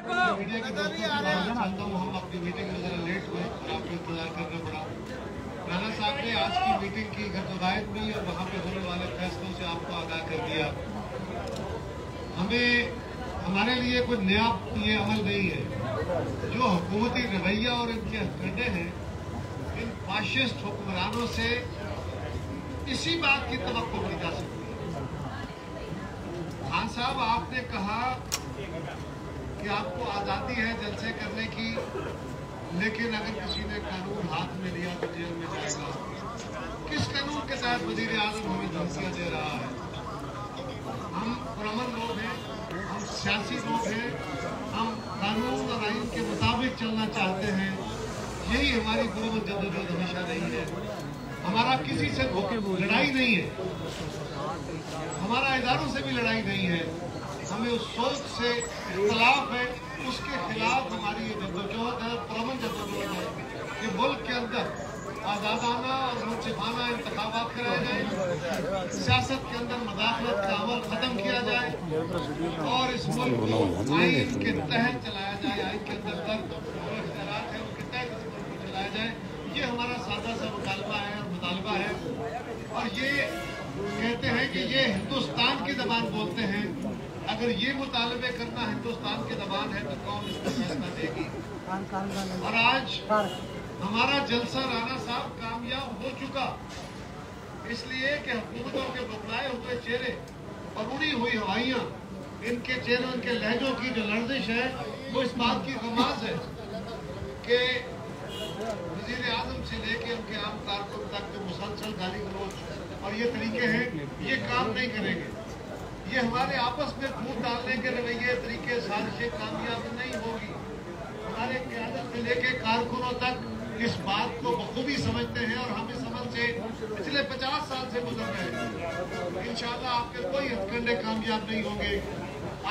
Media के दोस्तों से चाहता हूँ, हम अपनी मीटिंग में जरा लेट हुए और आपको इंतजार करना पड़ा। राणा साहब ने आज की मीटिंग की हिदायत भी और वहाँ पे होने वाले फैसलों से आपको आगाह कर दिया। हमारे लिए कोई नया ये अमल नहीं है। जो हुकूमती रवैया और इनके हथकंडे हैं, इन फाशिस्ट हुक्मरानों से इसी बात की तवक्को की जा सकती है। खान साहब, आपने कहा कि आपको आज़ादी है जलसे करने की, लेकिन अगर किसी ने कानून हाथ में लिया तो जेल में जाएगा। किस कानून के तहत वज़ीर आज़म हमें धमकियां दे रहा है? हम पुरअमन लोग हैं, हम सियासी लोग हैं, हम कानून और आइन के मुताबिक चलना चाहते हैं। यही हमारी जद्दोजहद हमेशा रही है। हमारा किसी से लड़ाई नहीं है, हमारा इदारों से भी लड़ाई नहीं है। हमें उस सोच से इख्तलाफ है, उसके खिलाफ हमारी ये जद्दोजहद है, पुरअमन जद्दोजहद है कि मुल्क के अंदर आज़ादाना और मुनसिफाना इंतखाबात कराए जाए, सियासत के अंदर मदाखलत का अमल खत्म किया जाए और इस मुल्क को आइन के तहत चलाया जाए। आइन के अंदर जो इख्तियारात है उनके तहत इस मुल्क को चलाया जाए। ये हमारा सादा सा मुतालबा है और मुतालबा है। और ये कहते हैं कि ये हिंदुस्तान की ज़बान बोलते हैं। अगर ये मुतालबे करना हिंदुस्तान की ज़बान है तो कौन इसका फैसला देगी? और आज हमारा जलसा राणा साहब कामयाब हो चुका, इसलिए कि हुकूमतों के बदलाए हुए चेहरे और उड़ी हुई हवाइयाँ, इनके चेहरों, इनके लहजों की जो लर्जिश है, वो इस बात की गमाज है कि वज़ीर आज़म से लेके उनके आम कारकुन तक जो मुसलसल गाली गलौज और ये तरीके हैं, ये काम नहीं करेंगे। ये हमारे आपस में फूट डालने के रवैये, तरीके, साजिशें कामयाब नहीं होगी। हमारे क़यादत से लेके कारकुनों तक इस बात को बखूबी समझते हैं और हम इस समझ से पिछले 50 साल से गुजर रहे हैं। इंशाअल्लाह आपके कोई हथकंडे कामयाब नहीं होंगे।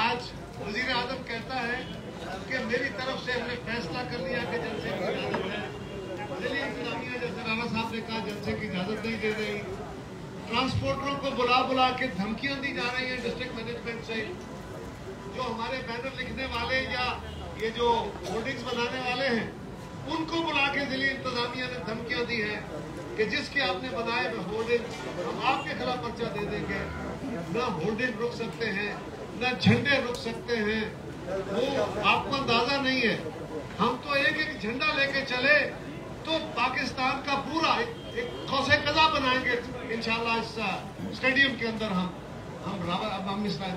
आज वज़ीर आज़म कहता है कि मेरी तरफ से हमने फैसला कर लिया कि जलसे की इजाज़त है। जिले इंतजामिया, जैसे राणा साहब ने कहा, जलसे की इजाज़त नहीं दे रही। ट्रांसपोर्टरों को बुला के धमकियां दी जा रही हैं डिस्ट्रिक्ट मैनेजमेंट से। जो हमारे बैनर लिखने वाले या ये जो होर्डिंग्स बनाने वाले हैं, उनको बुला के जिले इंतजामिया ने धमकियां दी हैं कि जिसके आपने बनाए हुए होर्डिंग हम आपके खिलाफ पर्चा दे देंगे। न होर्डिंग रुक सकते हैं, न झंडे रुक सकते हैं। वो आपको अंदाजा नहीं है। हम तो एक एक झंडा लेके चले तो पाकिस्तान का पूरा एक कौसे कज़ा बनाएंगे इंशाल्लाह। इस स्टेडियम के अंदर हम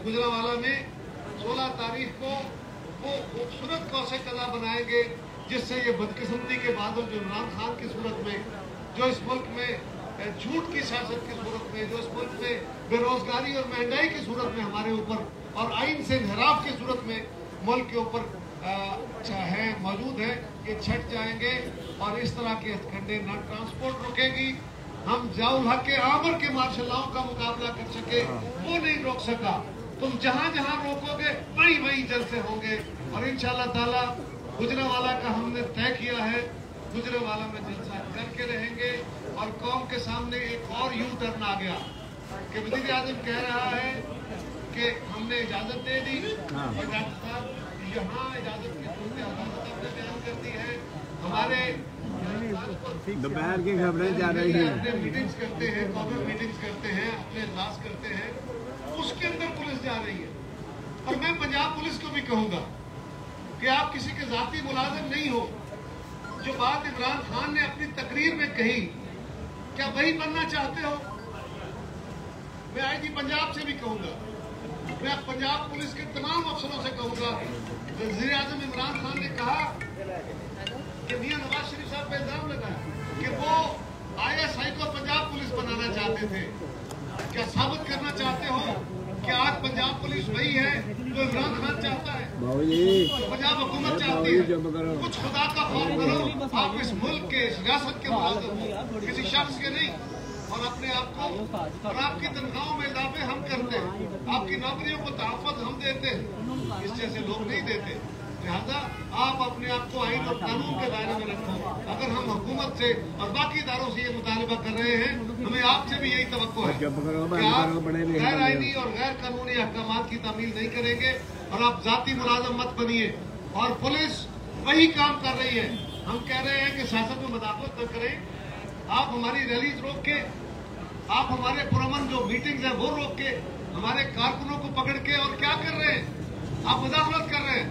गुजरावाला में 16 तारीख को वो खूबसूरत कौसे कज़ा बनाएंगे, जिससे ये बदकिस्मती के बादल जो इमरान खान की सूरत में, जो इस मुल्क में झूठ की सियासत की सूरत में, जो इस मुल्क में बेरोजगारी और महंगाई की सूरत में हमारे ऊपर और आइन से इनहराफ की सूरत में मुल्क के ऊपर है मौजूद है, ये छट जाएंगे। और इस तरह के हथकंडे न ट्रांसपोर्ट रुकेगी, हम ज़ियाउल हक के आमर के मार्शलाओं का मुकाबला कर सके, वो नहीं रोक सका। तुम जहाँ जहाँ रोकोगे वहीं जलसे होंगे। और इंशाअल्लाह ताला गुजरावाला का हमने तय किया है, गुजरावाला में जलसा करके रहेंगे। और कौम के सामने एक और यू टर्न आ गया कि वज़ीर आज़म कह रहा है कि हमने इजाज़त दे दी और डॉक्टर साहब यहाँ इजाज़त की सूरत आपने बयान कर दी है। हमारे दोपहर की खबरें जा रही हैं, अपने मीटिंग्स करते हैं, कॉमन मीटिंग्स करते हैं, अपने इजलास करते हैं, उसके अंदर पुलिस जा रही है। और मैं पंजाब पुलिस को भी कहूँगा कि आप किसी के जाती मुलाजिम नहीं हो। जो बात इमरान खान ने अपनी तकरीर में कही, क्या वही बनना चाहते हो? मैं आईजी पंजाब से भी कहूँगा, मैं पंजाब पुलिस के तमाम अफसरों से कहूँगा, वज़ीर आज़म इमरान खान ने कहा कि मियां नवाज शरीफ साहब पे इल्जाम लगाया कि वो ISI को पंजाब पुलिस बनाना चाहते थे। क्या साबित करना चाहते हो कि आज पंजाब पुलिस वही है जो इमरान खान चाहता है, पंजाब हुकूमत चाहती है? कुछ खुदा का खौफ करो। आप इस मुल्क के, इस रियासत के मुलाजिम हो, किसी शख्स के नहीं। और अपने आप को और आपकी तनख्वाहों में इजाफे हम करते हैं, आपकी नौकरियों को तहफ़्फ़ुज़ हम देते हैं, इस जैसे लोग नहीं देते। लिहाजा आप अपने आप को आइन और कानून के दायरे में रखो। अगर हम हुकूमत से और बाकी इदारों से ये मुतालबा कर रहे हैं, हमें आपसे भी यही तवक्को है कि आप गैर आइनी और गैर कानूनी अहकामात की तामील नहीं करेंगे और आप जाती मुलाजम मत बनिए اور پولیس وہی کام کر رہی ہے. ہم کہہ رہے ہیں کہ سیاست میں مداخلت نہ کریں. آپ ہماری ریلیز روک کے، آپ ہمارے پرامن جو میٹنگز ہیں وہ روک کے، ہمارے کارکنوں کو پکڑ کے اور کیا کر رہے ہیں؟ آپ مداخلت کر رہے ہیں.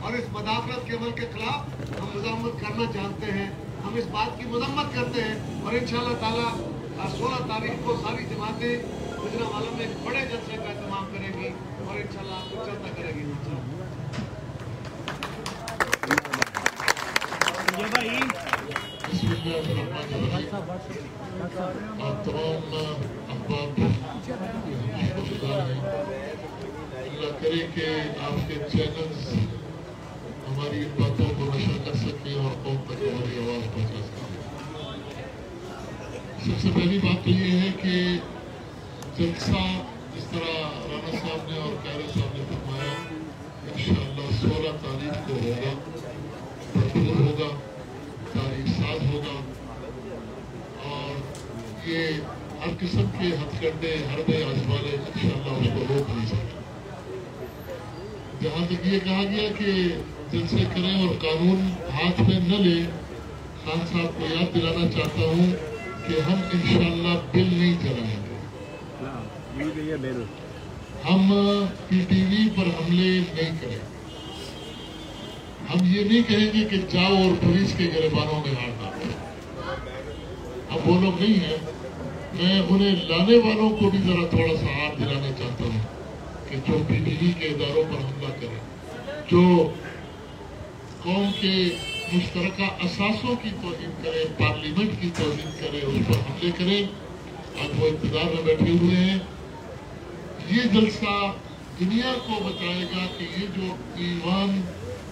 اور اس مداخلت کے عمل کے خلاف ہم مذمت کرنا چاہتے ہیں. ہم اس بات کی مذمت کرتے ہیں اور انشاءاللہ تعالی 16 تاریخ کو ساری جماعتیں گجرانوالہ میں ایک بڑے جلسے کا اہتمام کریں گی اور انشاءاللہ آپ کو چلتا کرے گی. آپ تمام احباب اللہ کرے کہ آپ کے چینلز ہماری باتوں کو نشر کر سکیں اور قوم تک ہماری آواز پہنچا سکیں. سب سے پہلی بات تو یہ ہے کہ جلسہ جس طرح رانا صاحب نے اور قائر صاحب نے فرمایا انشاءاللہ 16 تاریخ کو ہوگا، بھرپور ہوگا، تاریخ ساز ہوگا اور یہ ہر قسم کے ہتھ کنڈے حربے آزمانے انشاءاللہ اس کو روک نہیں سکتے. جہاں تک یہ کہا گیا کہ جلسے کریں اور قانون ہاتھ میں نہ لیں، خان صاحب کو یاد دلانا چاہتا ہوں کہ ہم انشاءاللہ بل نہیں چلائیں گے. ہم پی ٹی وی پر حملے نہیں کریں گے. ہم یہ نہیں کہیں گے کہ جاؤ اور پولیس کے گریبانوں میں ہاتھ ڈالو. اب وہ لوگ نہیں ہیں. میں انہیں لانے والوں کو بھی ذرا تھوڑا سا ہاتھ دلانا چاہتا ہوں کہ جو پی ٹی وی کے اداروں پر حملہ کریں، جو قوم کے مشترکہ اثاثوں کی توہین کرے، پارلیمنٹ کی توہین کرے، اس پر حملے کریں. آج وہ اقتدار میں بیٹھے ہوئے ہیں. یہ جلسہ دنیا کو بتائے گا کہ یہ جو ایوان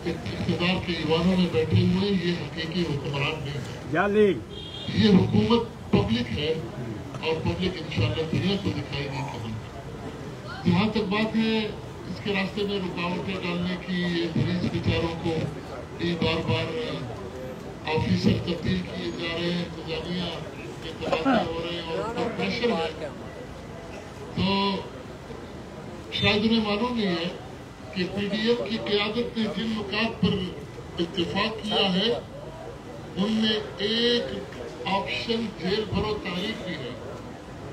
اقتدار کے ایوانوں میں بیٹھے ہوئے یہ حقیقی حکمران نہیں ہے. یہ حکومت پبلک ہے اور پبلک انشاءاللہ دنیا کو دکھائے گی کہ ہم. جہاں تک بات ہے اس کے راستے میں رکاوٹیں ڈالنے کی، یہ پولیس بیچاروں کو بار بار آفیسر تبدیل کیے جا رہے ہیں، انتظامیہ کے تبادلے ہو رہے ہیں اور پریشر ہے، تو شاید انہیں معلوم نہیں ہے کہ پی ڈی ایم کی قیادت نے جن نکات پر اتفاق کیا ہے ان میں ایک آپشن جیل بھرو تحریک بھی ہے.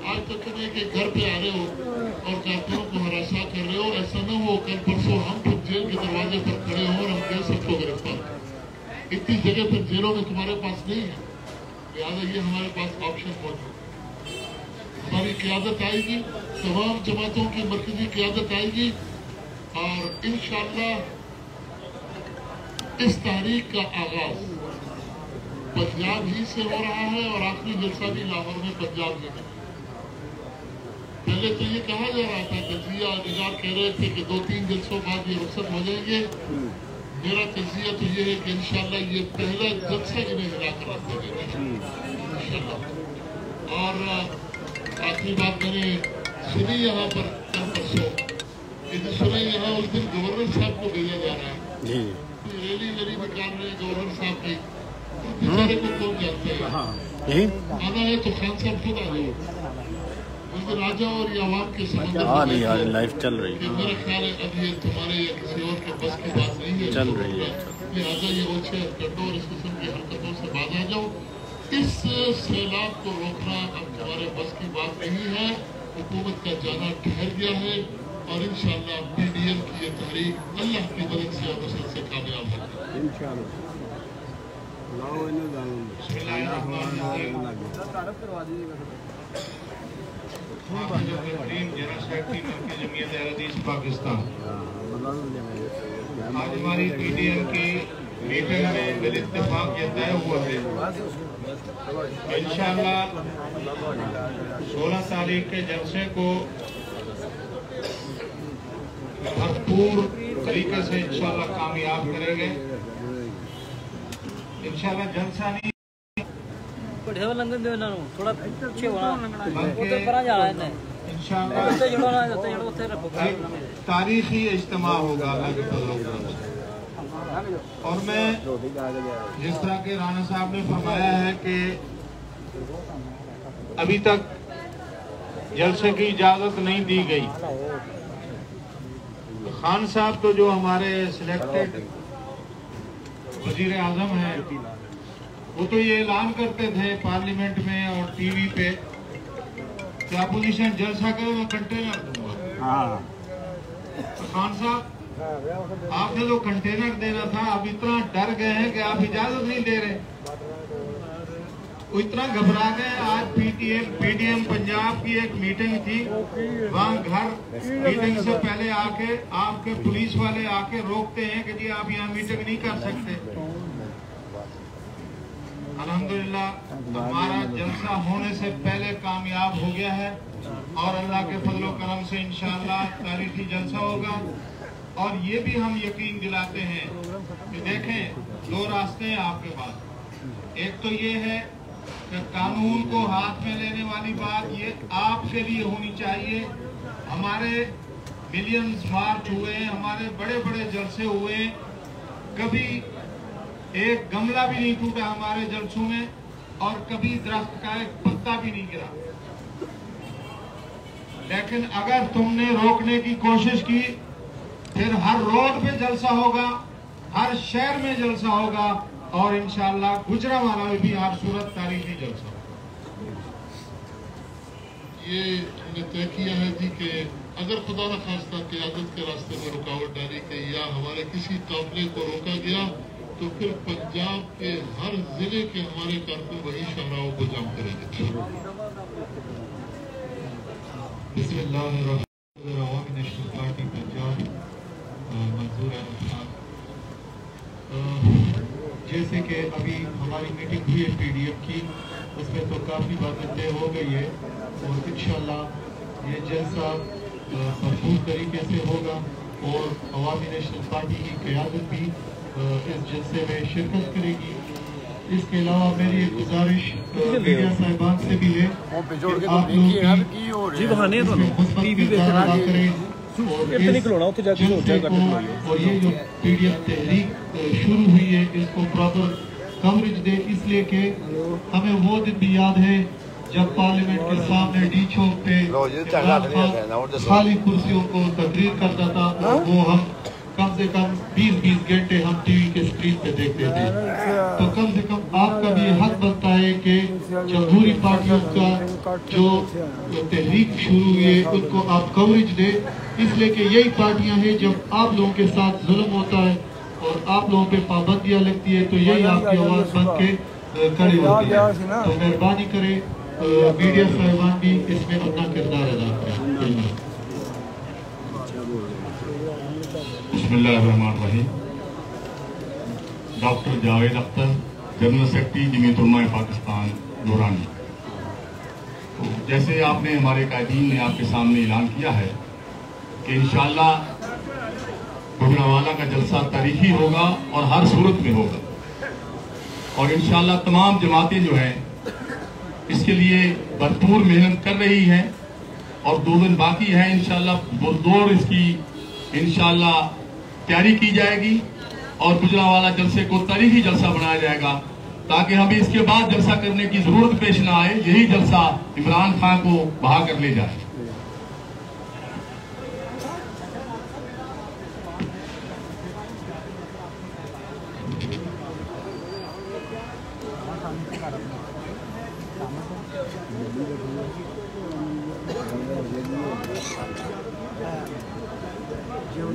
آج تک تم ایک گھر پہ آ رہے ہو اور کارکنوں کو ہراساں کر رہے ہو. ایسا نہ ہو کل پرسوں ہم خود جیل کے دروازے پر کھڑے ہوں اور ہم کہہ سب کو گرفتار کریں. اتنی جگہ پر جیلوں میں تمہارے پاس نہیں ہے، لہٰذا یہ ہمارے پاس آپشن موجود. ہماری قیادت آئے گی، تمام جماعتوں کی مرکزی قیادت آئے گی اور انشاءاللہ اس تحریک کا آغاز پنجاب ہی سے ہو رہا ہے اور آخری جلسہ بھی لاہور میں پنجاب میں ہے. پہلے تو یہ کہا جا رہا تھا، تجزیہ نگار کہہ رہے تھے کہ 2-3 جلسوں بعد یہ رخصت ہو جائیں گے. میرا تجزیہ تو یہ ہے کہ انشاءاللہ یہ پہلا جلسہ انہیں ہلا کر رکھ دے گا انشاءاللہ. اور آخری بات میں نے سنی یہاں پر کل پرسوں کہ جو سنیں یہاں اس دن گورنر صاحب کو بھیجا جا رہا ہے، ریلی نکال رہے ہیں گورنر صاحب کی. بیچارے کو کون جانتے ہیں؟ آنا ہے تو خان صاحب خود آ جائے. راجہ اور یہ عوام کے سمندر لائف چل رہی ہے. میرا خیال ہے اب یہ تمہارے یا کسی اور کے بس کی بات نہیں ہے. چل رہی ہے. لہٰذا یہ اونچے کنڈوں اور اس قسم کی حرکتوں سے باز آ جاؤ. اس سیلاب کو روکنا اب تمہارے بس کی بات نہیں ہے. حکومت کا جانا ٹھہر گیا ہے اور انشاءاللہ پی ڈی ایم کی یہ تحریک اللہ کی مدد سے اور مسئلہ سے کامیاب ہوگی. جمعیت اہل حدیث پاکستان آج ہماری پی ڈی ایم کی میٹنگ میں بالاتفاق یہ طے ہوا ہے انشاءاللہ 16 تاریخ کے جلسے کو بھرپور طریقے سے انشاءاللہ کامیاب کریں گے. انشاءاللہ جلسہ نہیں تاریخی اجتماع ہوگا اللہ کے فضل و کرم سے. اور میں جس طرح کہ رانا صاحب نے فرمایا ہے کہ ابھی تک جلسے کی اجازت نہیں دی گئی. خان صاحب تو جو ہمارے سلیکٹڈ वजीर आजम हैं, वो तो ये ऐलान करते थे पार्लियामेंट में और टीवी पे कि अपोजिशन जलसा करे मैं कंटेनर दूंगा। तो खान साहब आपने जो कंटेनर देना था, अब इतना डर गए हैं कि आप इजाजत नहीं दे रहे, वो इतना घबरा गए। आज पीटीएम पंजाब की एक मीटिंग थी, वहाँ घर मीटिंग से पहले आके आपके पुलिस वाले आके रोकते हैं कि जी आप यहाँ मीटिंग नहीं कर सकते। अल्हम्दुलिल्लाह हमारा जलसा होने से पहले कामयाब हो गया है और अल्लाह के फजलो करम से इंशाअल्लाह तारीखी जलसा होगा। और ये भी हम यकीन दिलाते हैं कि देखें, दो रास्ते हैं आपके पास। एक तो ये है कि कानून को हाथ में लेने वाली बात ये आपके लिए होनी चाहिए। हमारे मिलियंस मार्च हुए, हमारे बड़े बड़े जलसे हुए, कभी एक गमला भी नहीं टूटा हमारे जलसों में और कभी दरख्त का एक पत्ता भी नहीं गिरा। लेकिन अगर तुमने रोकने की कोशिश की, फिर हर रोड पे जलसा होगा, हर शहर में जलसा होगा और इंशाअल्लाह गुजरांवाला में भी हर सूरत तारीखी जलसा होगा। ये हमने तय किया है जी कि अगर खुदा न खास्ता क़यादत के रास्ते में रुकावट डाली गई या हमारे किसी काफिले को रोका गया तो फिर पंजाब के हर जिले के हमारे कारकुन वही शाहराहों को जाम करेंगे। बिस्मिल्लाहिर्रहमानिर्रहीम नेशनल पार्टी पंजाब मंजूर अहमद खान। जैसे कि अभी हमारी मीटिंग हुई है पीडीएम की, उसमें तो काफ़ी बातें तय हो गई है और इंशाअल्लाह ये जलसा भरपूर तरीके से होगा और अवामी नेशनल पार्टी की क़यादत भी इस जलसे में शिरकत करेगी। इसके अलावा मेरी एक गुजारिश मीडिया साहिबान से भी है कि आप लोग और ये जो पीडीएम तहरीक शुरू हुई है इसको प्रॉपर कवरेज दे, इसलिए कि हमें वो दिन भी याद है जब पार्लियामेंट के सामने डी चौक पे खाली कुर्सियों को तकरीर करता था और वो हम कम से कम 20-20 घंटे हम टीवी के स्क्रीन पे देखते थे। तो कम से कम आपका भी हक बनता है कि जमहूरी पार्टियों का जो तहरीक शुरू हुई है उनको आप कवरेज दे, इसलिए कि यही पार्टियां हैं जब आप लोगों के साथ जुल्म होता है और आप लोगों पे पाबंदियां लगती है तो यही आपकी आवाज बन के खड़ी होती है। तो मेहरबानी करें मीडिया साहिबान भी इसमें अपना किरदार अदा करें। बिस्मिल्लाहिर्रहमानिर्रहीम। Doctor Javed Akhtar, general secretary Jamiat Ulama Pakistan नूरानी। तो जैसे आपने हमारे कायदीन ने आपके सामने ऐलान किया है कि इंशाअल्लाह गुजरांवाला का जलसा तारीखी होगा और हर सूरत में होगा और इंशाअल्लाह तमाम जमातें जो हैं इसके लिए भरपूर मेहनत कर रही हैं और 2 दिन बाकी है। इंशाअल्लाह पुरजोर इसकी इंशाअल्लाह तैयारी की जाएगी और गुजरांवाला जलसे को तारीखी जलसा बनाया जाएगा ताकि हमें इसके बाद जलसा करने की जरूरत पेश ना आए। यही जलसा इमरान खान को बहा कर ले जाए। जो